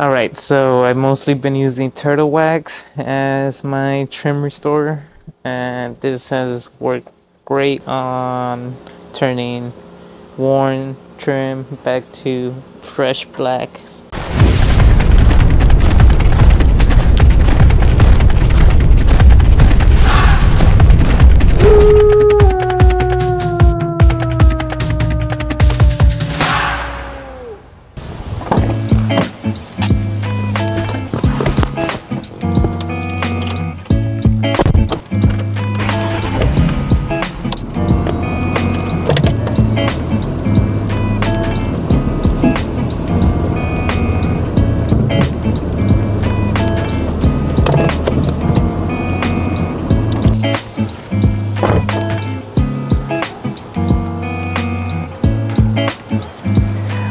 Alright, so I've mostly been using turtle wax as my trim restorer, and this has worked great on turning worn trim back to fresh black.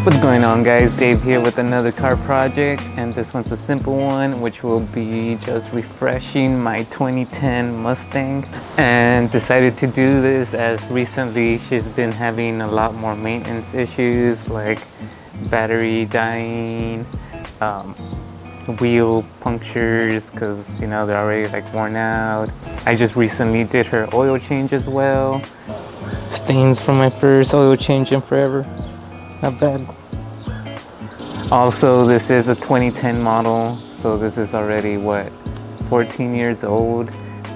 What's going on, guys? Dave here with another car project, and this one's a simple one, which will be just refreshing my 2010 Mustang. And decided to do this as recently she's been having a lot more maintenance issues, like battery dying, wheel punctures, because you know they're already like worn out. I just recently did her oil change as well. Stains from my first oil change in forever. Not bad. Also, this is a 2010 model, so this is already, what, 14 years old.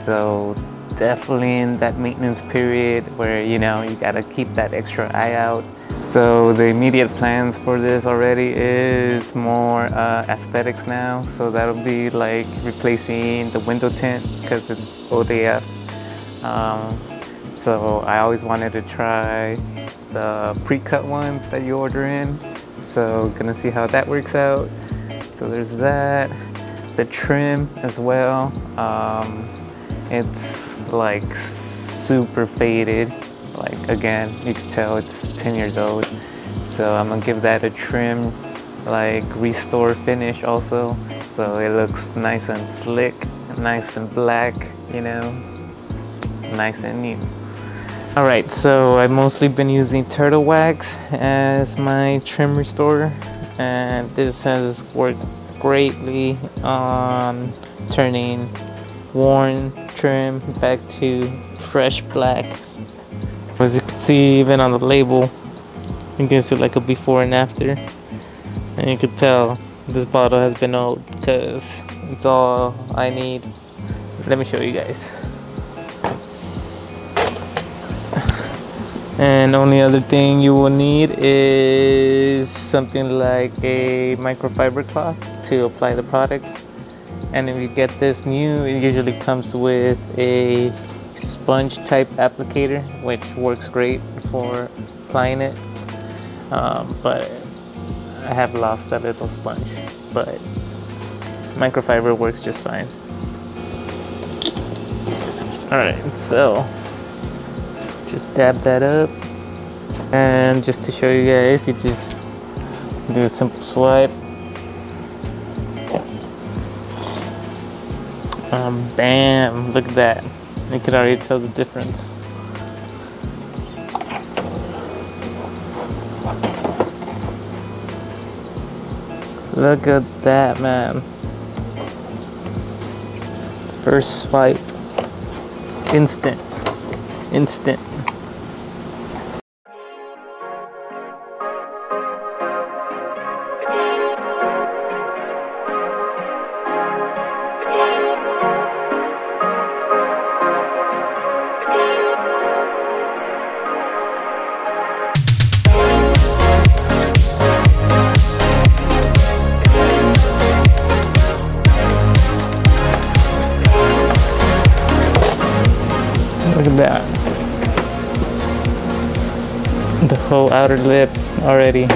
So definitely in that maintenance period where, you know, you gotta keep that extra eye out. So the immediate plans for this already is more aesthetics now. So that'll be like replacing the window tint because it's ODF. So I always wanted to try the pre-cut ones that you order in. So gonna see how that works out. So there's that. The trim as well. It's like super faded. Like, again, you can tell it's 10 years old. So I'm gonna give that a trim, like restore finish also. So it looks nice and slick, nice and black, you know, nice and new. Alright, so I've mostly been using turtle wax as my trim restorer, and this has worked greatly on turning worn trim back to fresh black. As you can see, even on the label, you can see like a before and after, and you can tell this bottle has been old because it's all I need. Let me show you guys. And only other thing you will need is something like a microfiber cloth to apply the product. And if you get this new, it usually comes with a sponge type applicator, which works great for applying it. But I have lost that little sponge, but microfiber works just fine. Alright, so just dab that up, and just to show you guys, you just do a simple swipe. Bam! Look at that. You can already tell the difference. Look at that, man. First swipe, instant. Look at that. The whole outer lip already.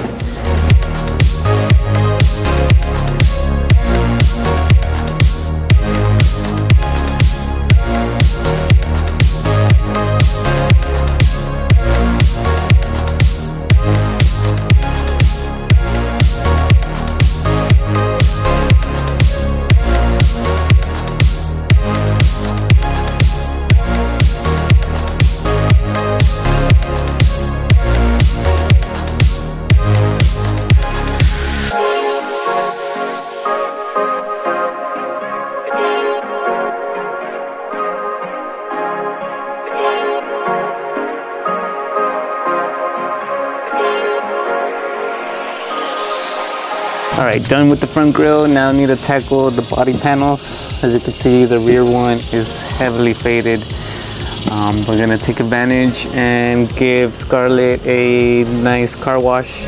Alright, done with the front grille. Now I need to tackle the body panels. As you can see, the rear one is heavily faded. We're gonna take advantage and give Scarlett a nice car wash.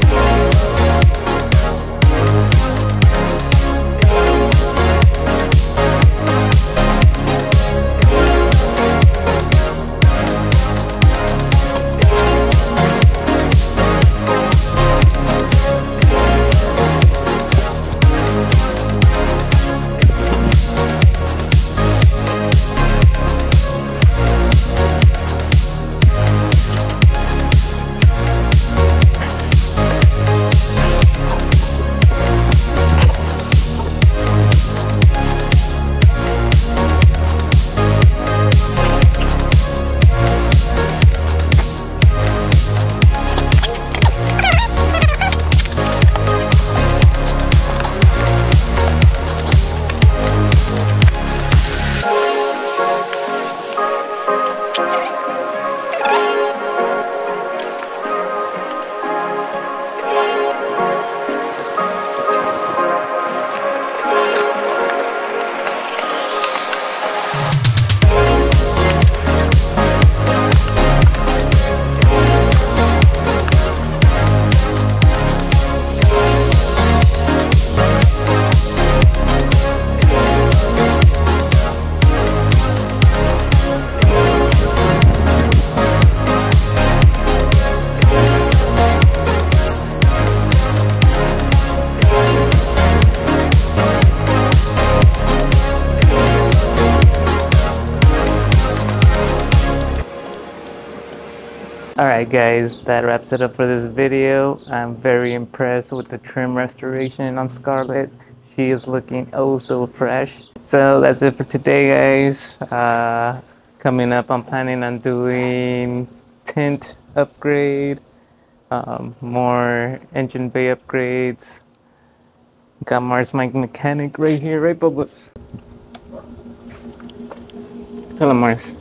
Alright guys, that wraps it up for this video. I'm very impressed with the trim restoration on Scarlett. She is looking oh so fresh. So that's it for today guys. Coming up, I'm planning on doing tint upgrade, more engine bay upgrades. Got Mars my mechanic right here, right Bubbles? Tell him Mars.